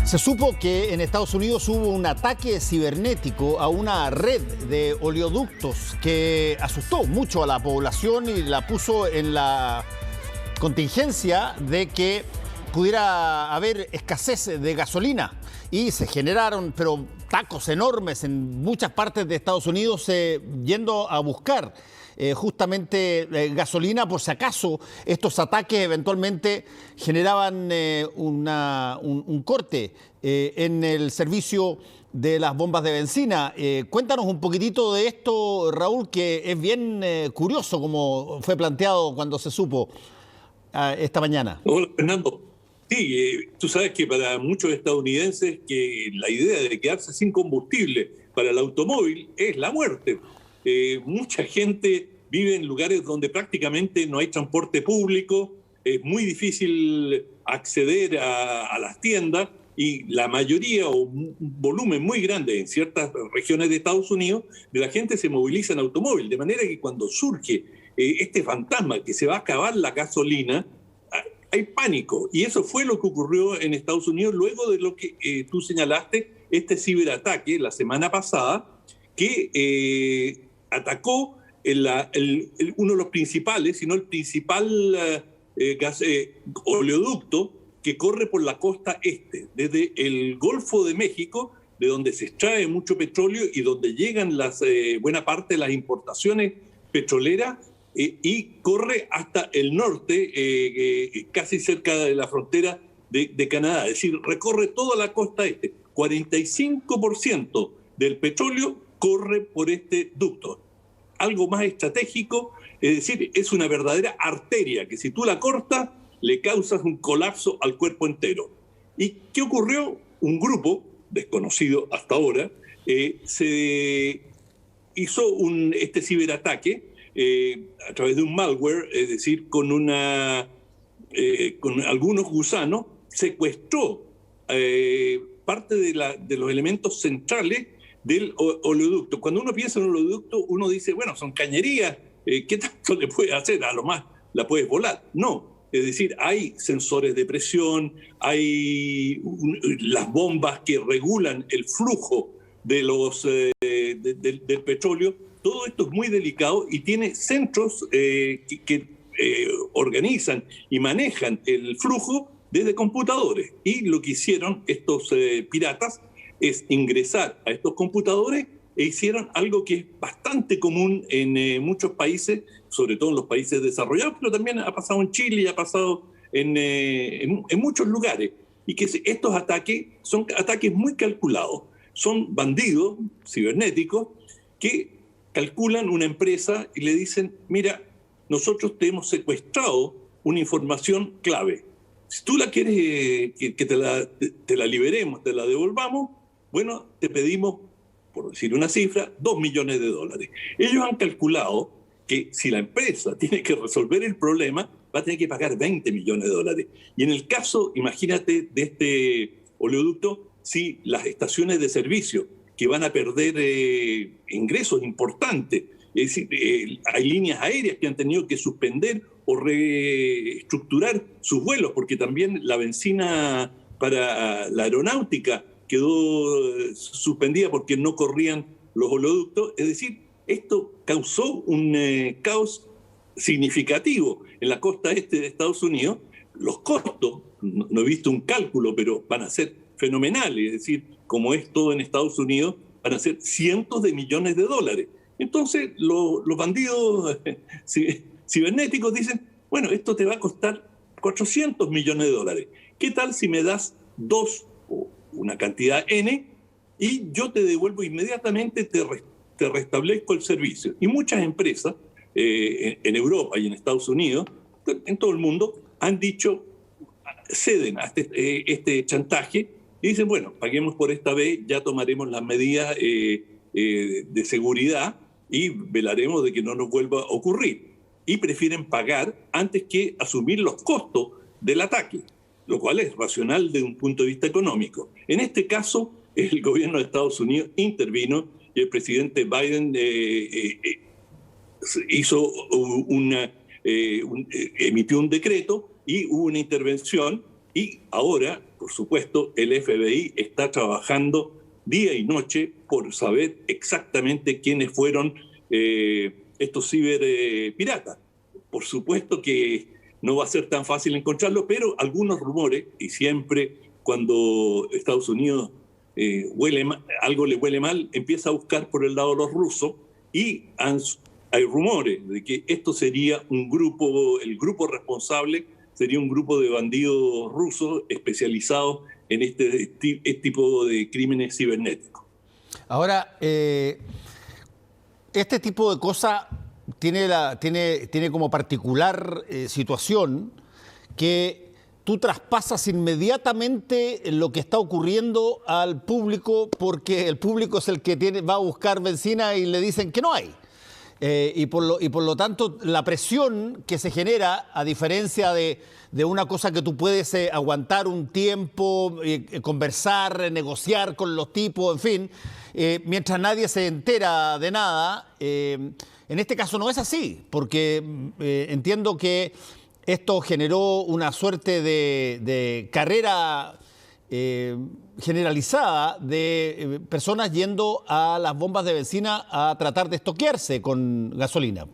Se supo que en Estados Unidos hubo un ataque cibernético a una red de oleoductos que asustó mucho a la población y la puso en la contingencia de que pudiera haber escasez de gasolina. Y se generaron, pero tacos enormes en muchas partes de Estados Unidos yendo a buscar justamente gasolina por si acaso estos ataques eventualmente generaban un corte en el servicio de las bombas de benzina. Cuéntanos un poquitito de esto, Raúl, que es bien curioso como fue planteado cuando se supo esta mañana. Hola, Fernando. Sí, tú sabes que para muchos estadounidenses que la idea de quedarse sin combustible para el automóvil es la muerte. Mucha gente vive en lugares donde prácticamente no hay transporte público, es muy difícil acceder a las tiendas y la mayoría o un volumen muy grande en ciertas regiones de Estados Unidos de la gente se moviliza en automóvil, de manera que cuando surge este fantasma que se va a acabar la gasolina, hay pánico. Y eso fue lo que ocurrió en Estados Unidos luego de lo que tú señalaste, este ciberataque la semana pasada, que atacó uno de los principales, sino el principal oleoducto que corre por la costa este, desde el Golfo de México, de donde se extrae mucho petróleo y donde llegan buena parte de las importaciones petroleras, y corre hasta el norte, casi cerca de la frontera de Canadá. Es decir, recorre toda la costa este. 45% del petróleo corre por este ducto. Algo más estratégico, es decir, es una verdadera arteria que si tú la cortas, le causas un colapso al cuerpo entero. ¿Y qué ocurrió? Un grupo, desconocido hasta ahora, se hizo este ciberataque a través de un malware, es decir, con algunos gusanos, secuestró parte de los elementos centrales del oleoducto. Cuando uno piensa en un oleoducto, uno dice, bueno, son cañerías, ¿qué tanto le puede hacer? A lo más la puedes volar. No, es decir, hay sensores de presión, hay las bombas que regulan el flujo de del petróleo. Todo esto es muy delicado y tiene centros que organizan y manejan el flujo desde computadores. Y lo que hicieron estos piratas es ingresar a estos computadores e hicieron algo que es bastante común en muchos países, sobre todo en los países desarrollados, pero también ha pasado en Chile y ha pasado en muchos lugares. Y que estos ataques son ataques muy calculados. Son bandidos cibernéticos que calculan una empresa y le dicen, mira, nosotros te hemos secuestrado una información clave. Si tú la quieres que te la liberemos, te la devolvamos, bueno, te pedimos, por decir una cifra, $2 millones. Ellos han calculado que si la empresa tiene que resolver el problema, va a tener que pagar $20 millones. Y en el caso, imagínate, de este oleoducto, si las estaciones de servicio que van a perder ingresos importantes, es decir, hay líneas aéreas que han tenido que suspender o reestructurar sus vuelos, porque también la benzina para la aeronáutica quedó suspendida porque no corrían los oleoductos. Es decir, esto causó un caos significativo en la costa este de Estados Unidos. Los costos, no he visto un cálculo, pero van a ser fenomenales. Es decir, como es todo en Estados Unidos, van a ser cientos de millones de dólares. Entonces, los bandidos cibernéticos dicen, bueno, esto te va a costar $400 millones. ¿Qué tal si me das 2 o una cantidad N y yo te devuelvo inmediatamente, te restablezco el servicio? Y muchas empresas en Europa y en Estados Unidos, en todo el mundo, han dicho, ceden a este chantaje y dicen, bueno, paguemos por esta vez, ya tomaremos las medidas de seguridad y velaremos de que no nos vuelva a ocurrir. Y prefieren pagar antes que asumir los costos del ataque, lo cual es racional desde un punto de vista económico. En este caso, el gobierno de Estados Unidos intervino y el presidente Biden emitió un decreto y hubo una intervención, y ahora por supuesto, el FBI está trabajando día y noche por saber exactamente quiénes fueron estos ciberpiratas. Por supuesto que no va a ser tan fácil encontrarlo, pero algunos rumores, y siempre cuando Estados Unidos algo le huele mal, empieza a buscar por el lado de los rusos, y hay rumores de que esto sería un grupo, el grupo responsable sería un grupo de bandidos rusos especializados en este tipo de crímenes cibernéticos. Ahora, este tipo de cosas tiene como particular situación que tú traspasas inmediatamente lo que está ocurriendo al público, porque el público es el que va a buscar benzina y le dicen que no hay. Y por lo tanto, la presión que se genera, a diferencia de una cosa que tú puedes aguantar un tiempo, conversar, negociar con los tipos, en fin, mientras nadie se entera de nada, en este caso no es así, porque entiendo que esto generó una suerte de carrera generalizada de personas yendo a las bombas de benzina a tratar de estoquearse con gasolina.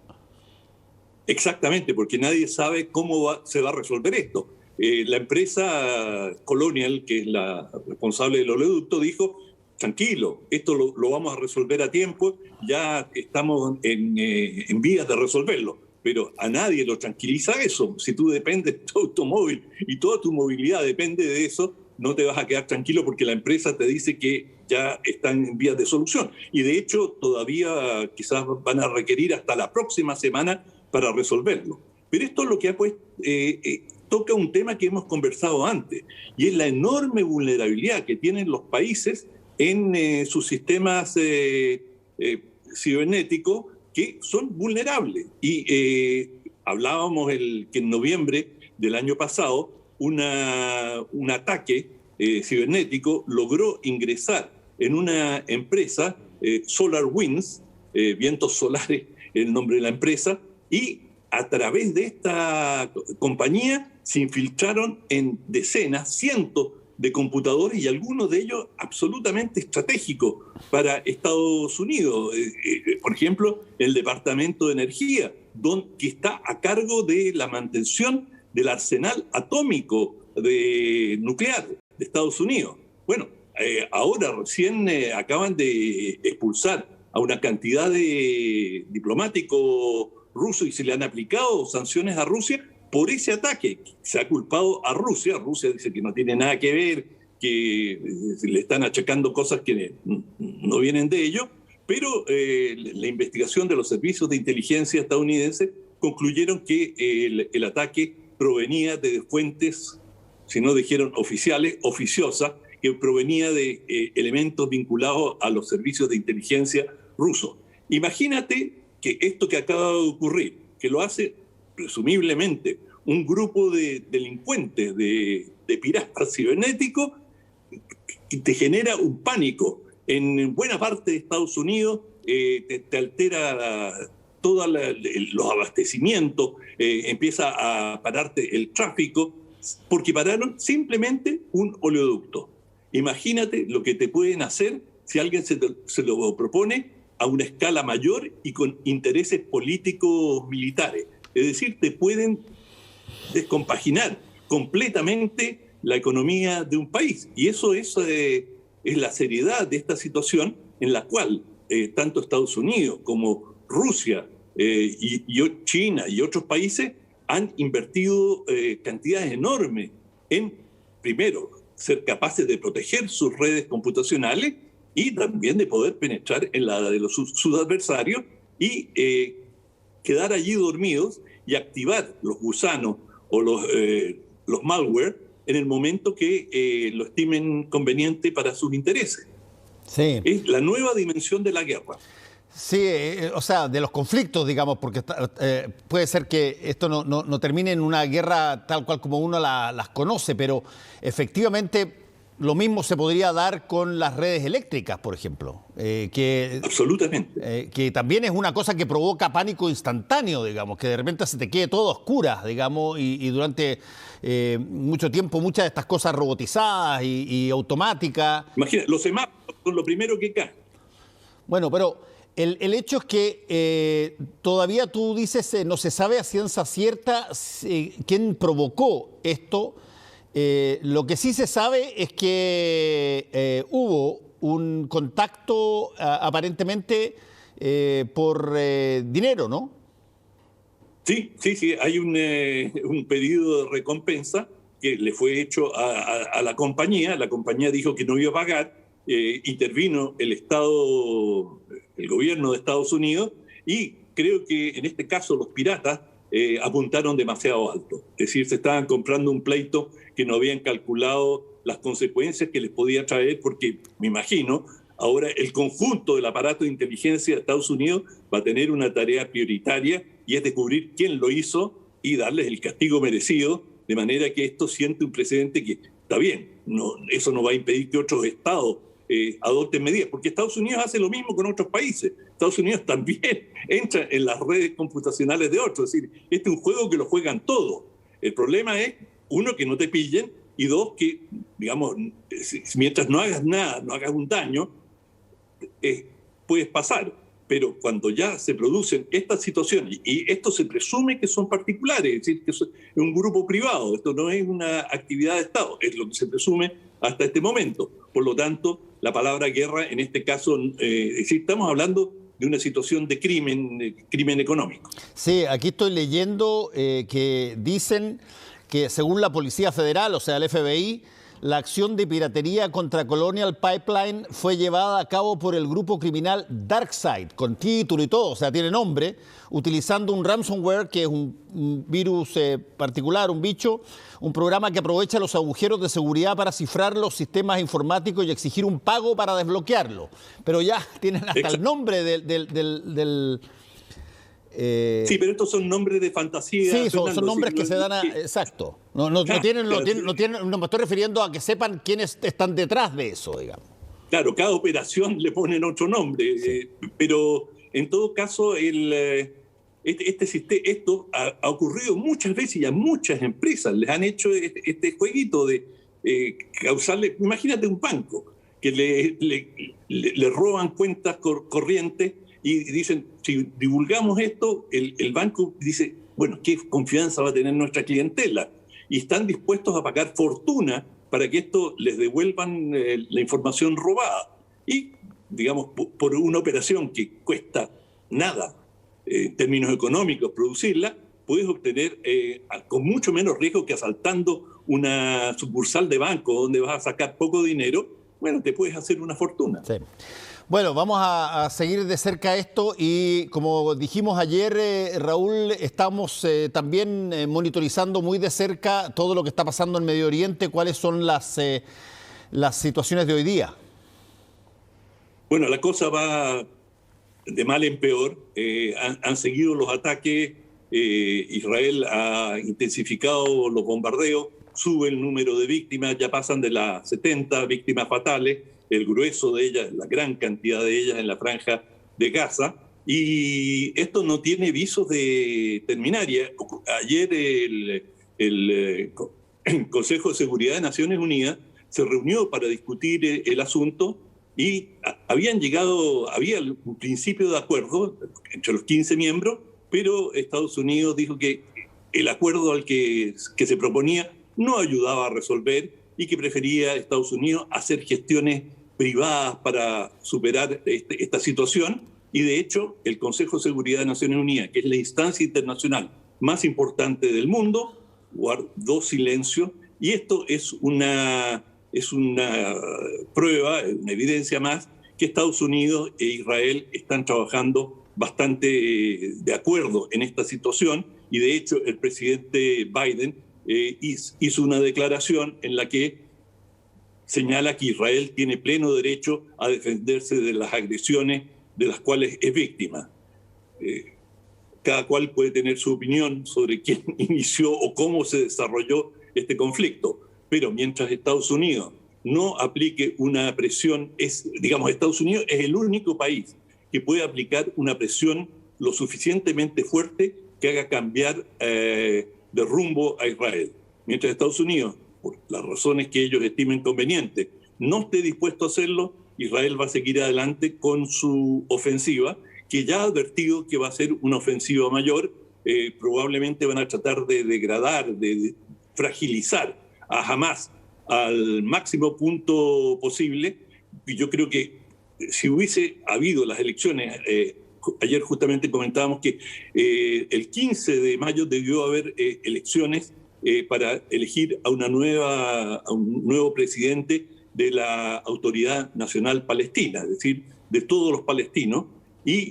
Exactamente, porque nadie sabe cómo se va a resolver esto. La empresa Colonial, que es la responsable del oleoducto, dijo: tranquilo, esto lo vamos a resolver a tiempo, ya estamos en vías de resolverlo. Pero a nadie lo tranquiliza eso. Si tú dependes de tu automóvil y toda tu movilidad depende de eso, no te vas a quedar tranquilo porque la empresa te dice que ya están en vías de solución. Y de hecho todavía quizás van a requerir hasta la próxima semana para resolverlo. Pero esto es lo que toca un tema que hemos conversado antes, y es la enorme vulnerabilidad que tienen los países en sus sistemas cibernéticos, que son vulnerables. Y hablábamos que en noviembre del año pasado un ataque cibernético logró ingresar en una empresa, SolarWinds, vientos solares el nombre de la empresa, y a través de esta compañía se infiltraron en decenas, cientos de computadores, y algunos de ellos absolutamente estratégicos para Estados Unidos. Por ejemplo, el Departamento de Energía, que está a cargo de la mantención del arsenal atómico nuclear de Estados Unidos. Bueno, ahora recién acaban de expulsar a una cantidad de diplomáticos rusos y se le han aplicado sanciones a Rusia por ese ataque. Se ha culpado a Rusia. Rusia dice que no tiene nada que ver, que le están achacando cosas que no vienen de ello, pero la investigación de los servicios de inteligencia estadounidenses concluyeron que el ataque provenía de fuentes, si no dijeron oficiales, oficiosas, que provenía de elementos vinculados a los servicios de inteligencia rusos. Imagínate que esto que acaba de ocurrir, que lo hace presumiblemente un grupo de delincuentes, de piratas cibernéticos, que te genera un pánico en buena parte de Estados Unidos, te altera todos los abastecimientos, empieza a pararte el tráfico, porque pararon simplemente un oleoducto. Imagínate lo que te pueden hacer si alguien se lo propone a una escala mayor y con intereses políticos militares. Es decir, te pueden descompaginar completamente la economía de un país. Y eso es la seriedad de esta situación, en la cual tanto Estados Unidos como Rusia y China y otros países han invertido cantidades enormes en, primero, ser capaces de proteger sus redes computacionales y también de poder penetrar en la de sus adversarios y quedar allí dormidos y activar los gusanos o los malware en el momento que lo estimen conveniente para sus intereses. Sí. Es la nueva dimensión de la guerra. Sí, o sea, de los conflictos, digamos, porque puede ser que esto no termine en una guerra tal cual como uno las conoce, pero efectivamente lo mismo se podría dar con las redes eléctricas, por ejemplo, Absolutamente. que también es una cosa que provoca pánico instantáneo, digamos, que de repente se te quede todo a oscuras, digamos, y durante mucho tiempo muchas de estas cosas robotizadas y automáticas. Imagina, los semáforos son lo primero que caen. Bueno, pero el hecho es que todavía tú dices, no se sabe a ciencia cierta quién provocó esto. Lo que sí se sabe es que hubo un contacto aparentemente por dinero, ¿no? Sí, hay un pedido de recompensa que le fue hecho a la compañía. La compañía dijo que no iba a pagar, intervino el gobierno de Estados Unidos, y creo que en este caso los piratas apuntaron demasiado alto. Es decir, se estaban comprando un pleito que no habían calculado las consecuencias que les podía traer, porque me imagino, ahora el conjunto del aparato de inteligencia de Estados Unidos va a tener una tarea prioritaria, y es descubrir quién lo hizo y darles el castigo merecido, de manera que esto siente un precedente que está bien. No, eso no va a impedir que otros estados adopten medidas, porque Estados Unidos hace lo mismo con otros países. Estados Unidos también entra en las redes computacionales de otros. Es decir, este es un juego que lo juegan todos. El problema es, uno, que no te pillen, y dos, que, digamos, mientras no hagas nada, no hagas un daño, puedes pasar. Pero cuando ya se producen estas situaciones, y esto se presume que son particulares, es decir, que es un grupo privado, esto no es una actividad de Estado, es lo que se presume hasta este momento. Por lo tanto, la palabra guerra en este caso, es decir, estamos hablando de una situación de crimen económico. Sí, aquí estoy leyendo que dicen que según la Policía Federal, o sea, el FBI, la acción de piratería contra Colonial Pipeline fue llevada a cabo por el grupo criminal DarkSide, con título y todo, o sea, tiene nombre, utilizando un ransomware, que es un virus particular, un bicho, un programa que aprovecha los agujeros de seguridad para cifrar los sistemas informáticos y exigir un pago para desbloquearlo. Pero ya tienen hasta el nombre del sí, pero estos son nombres de fantasía. Sí, son nombres que se dan a... Exacto. No me estoy refiriendo a que sepan quiénes están detrás de eso, digamos. Claro, cada operación le ponen otro nombre, sí. Pero en todo caso, esto ha ocurrido muchas veces, y a muchas empresas les han hecho este jueguito de causarle... Imagínate un banco que le roban cuentas corrientes, y dicen, si divulgamos esto, el banco dice, bueno, ¿qué confianza va a tener nuestra clientela? Y están dispuestos a pagar fortuna para que esto les devuelvan la información robada. Y, digamos, por una operación que cuesta nada en términos económicos producirla, puedes obtener con mucho menos riesgo que asaltando una sucursal de banco donde vas a sacar poco dinero. Bueno, te puedes hacer una fortuna. Sí. Bueno, vamos a seguir de cerca esto, y como dijimos ayer, Raúl, estamos también monitorizando muy de cerca todo lo que está pasando en Medio Oriente. ¿Cuáles son las situaciones de hoy día? Bueno, la cosa va de mal en peor. Han seguido los ataques, Israel ha intensificado los bombardeos, sube el número de víctimas, ya pasan de las 70 víctimas fatales, el grueso de ellas, la gran cantidad de ellas en la franja de Gaza, y esto no tiene visos de terminar. Ayer el Consejo de Seguridad de Naciones Unidas se reunió para discutir el asunto, y había un principio de acuerdo entre los 15 miembros, pero Estados Unidos dijo que el acuerdo al que se proponía no ayudaba a resolver, y que prefería Estados Unidos hacer gestiones privadas para superar esta situación. Y de hecho, el Consejo de Seguridad de Naciones Unidas, que es la instancia internacional más importante del mundo, guardó silencio, y esto es una prueba, una evidencia más, que Estados Unidos e Israel están trabajando bastante de acuerdo en esta situación. Y de hecho, el presidente Biden hizo una declaración en la que señala que Israel tiene pleno derecho a defenderse de las agresiones de las cuales es víctima. Cada cual puede tener su opinión sobre quién inició o cómo se desarrolló este conflicto, pero mientras Estados Unidos no aplique una presión. Digamos, Estados Unidos es el único país que puede aplicar una presión lo suficientemente fuerte que haga cambiar de rumbo a Israel. Mientras Estados Unidos, por las razones que ellos estimen convenientes, no esté dispuesto a hacerlo, Israel va a seguir adelante con su ofensiva, que ya ha advertido que va a ser una ofensiva mayor. Probablemente van a tratar de degradar, de fragilizar a Hamás al máximo punto posible. Y yo creo que si hubiese habido las elecciones, ayer justamente comentábamos que el 15 de mayo debió haber elecciones para elegir a un nuevo presidente de la Autoridad Nacional Palestina, es decir, de todos los palestinos, y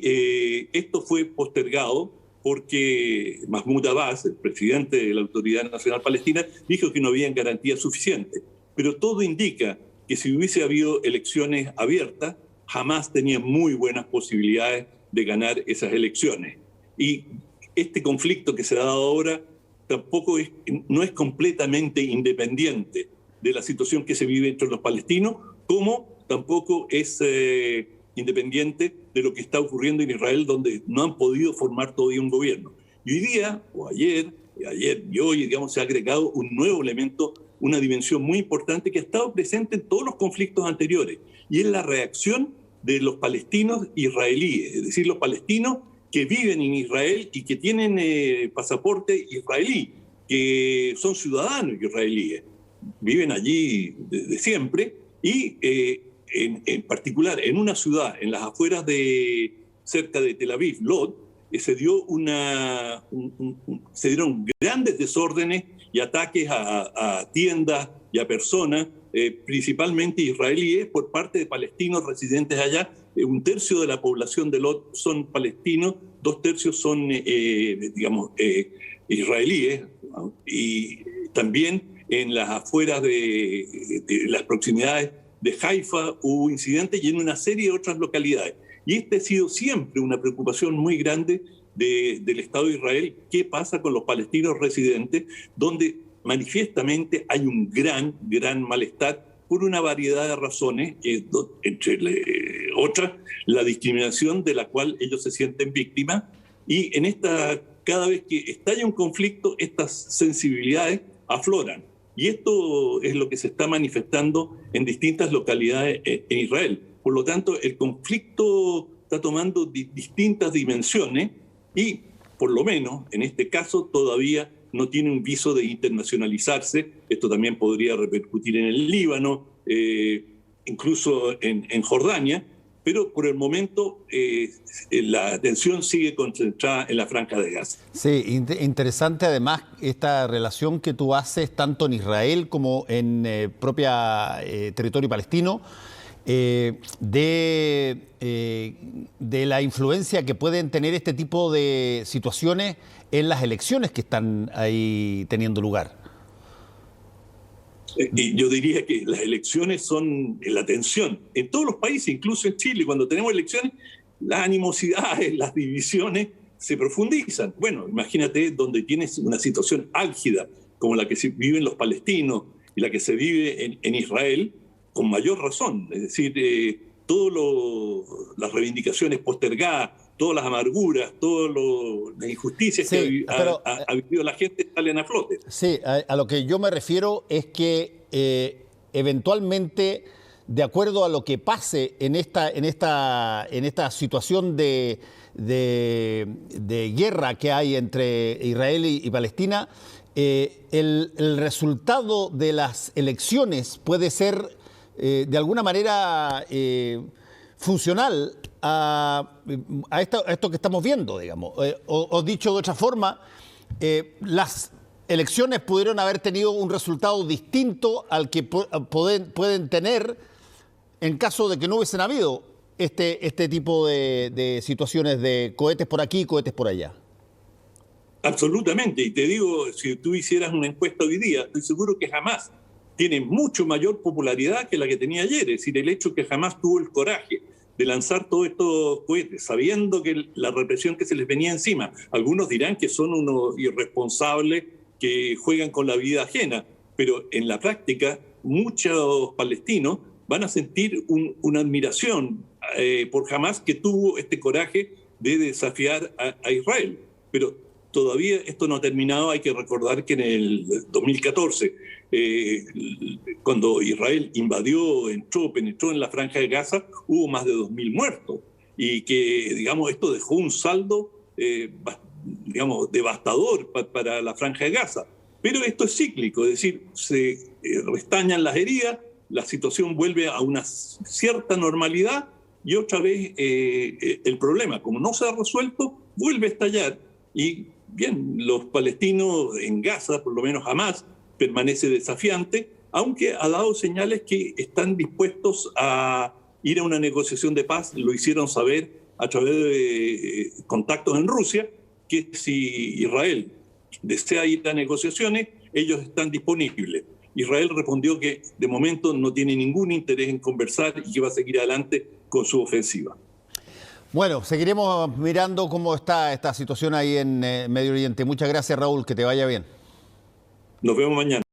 esto fue postergado porque Mahmoud Abbas, el presidente de la Autoridad Nacional Palestina, dijo que no había garantías suficientes. Pero todo indica que si hubiese habido elecciones abiertas, Hamás tenía muy buenas posibilidades de ganar esas elecciones. Y este conflicto que se ha dado ahora tampoco no es completamente independiente de la situación que se vive entre los palestinos, como tampoco es independiente de lo que está ocurriendo en Israel, donde no han podido formar todavía un gobierno. Y hoy día, o ayer y hoy, digamos, se ha agregado un nuevo elemento, una dimensión muy importante que ha estado presente en todos los conflictos anteriores, y es la reacción de los palestinos israelíes, es decir, los palestinos que viven en Israel y que tienen pasaporte israelí, que son ciudadanos israelíes, viven allí desde siempre, y en particular en una ciudad, en las afueras cerca de Tel Aviv, Lod, se dieron grandes desórdenes y ataques a tiendas y a personas, principalmente israelíes, por parte de palestinos residentes allá. Un tercio de la población de Lod son palestinos, 2/3 son, israelíes, y también en las afueras de las proximidades de Haifa hubo incidentes, y en una serie de otras localidades. Y ha sido siempre una preocupación muy grande del Estado de Israel: qué pasa con los palestinos residentes, donde manifiestamente hay un gran malestar por una variedad de razones, entre otras la discriminación de la cual ellos se sienten víctimas. Y cada vez que estalla un conflicto, estas sensibilidades afloran. Y esto es lo que se está manifestando en distintas localidades en Israel. Por lo tanto, el conflicto está tomando distintas dimensiones, y por lo menos en este caso todavía no tiene un viso de internacionalizarse. Esto también podría repercutir en el Líbano, incluso en Jordania, pero por el momento la atención sigue concentrada en la Franja de Gaza. Sí, interesante además esta relación que tú haces tanto en Israel como en propia territorio palestino, de la influencia que pueden tener este tipo de situaciones en las elecciones que están ahí teniendo lugar. Y yo diría que las elecciones son la tensión. En todos los países, incluso en Chile, cuando tenemos elecciones, las animosidades, las divisiones se profundizan. Bueno, imagínate donde tienes una situación álgida como la que se viven los palestinos y la que se vive en Israel, con mayor razón. Es decir, todas las reivindicaciones postergadas, todas las amarguras, todas las injusticias que ha vivido la gente salen a flote. Sí, a lo que yo me refiero es que eventualmente, de acuerdo a lo que pase en esta situación de guerra que hay entre Israel y Palestina, el resultado de las elecciones puede ser de alguna manera funcional a esto que estamos viendo, digamos. O dicho de otra forma, las elecciones pudieron haber tenido un resultado distinto al que pueden tener en caso de que no hubiesen habido este tipo de situaciones de cohetes por aquí y cohetes por allá. Absolutamente. Y te digo, si tú hicieras una encuesta hoy día, estoy seguro que Hamás tiene mucho mayor popularidad que la que tenía ayer. Es decir, el hecho que Hamás tuvo el coraje de lanzar todos estos cohetes, sabiendo que la represión que se les venía encima. Algunos dirán que son unos irresponsables que juegan con la vida ajena, pero en la práctica muchos palestinos van a sentir una admiración por Hamás, que tuvo este coraje de desafiar a Israel. Pero todavía esto no ha terminado. Hay que recordar que en el 2014, cuando Israel penetró en la Franja de Gaza, hubo más de 2.000 muertos. Y que, digamos, esto dejó un saldo, digamos, devastador para la Franja de Gaza. Pero esto es cíclico, es decir, se restañan las heridas, la situación vuelve a una cierta normalidad y otra vez el problema, como no se ha resuelto, vuelve a estallar. Y bien, los palestinos en Gaza, por lo menos Hamás, permanece desafiante, aunque ha dado señales que están dispuestos a ir a una negociación de paz. Lo hicieron saber a través de contactos en Rusia, que si Israel desea ir a negociaciones, ellos están disponibles. Israel respondió que de momento no tiene ningún interés en conversar y que va a seguir adelante con su ofensiva. Bueno, seguiremos mirando cómo está esta situación ahí en Medio Oriente. Muchas gracias, Raúl, que te vaya bien. Nos vemos mañana.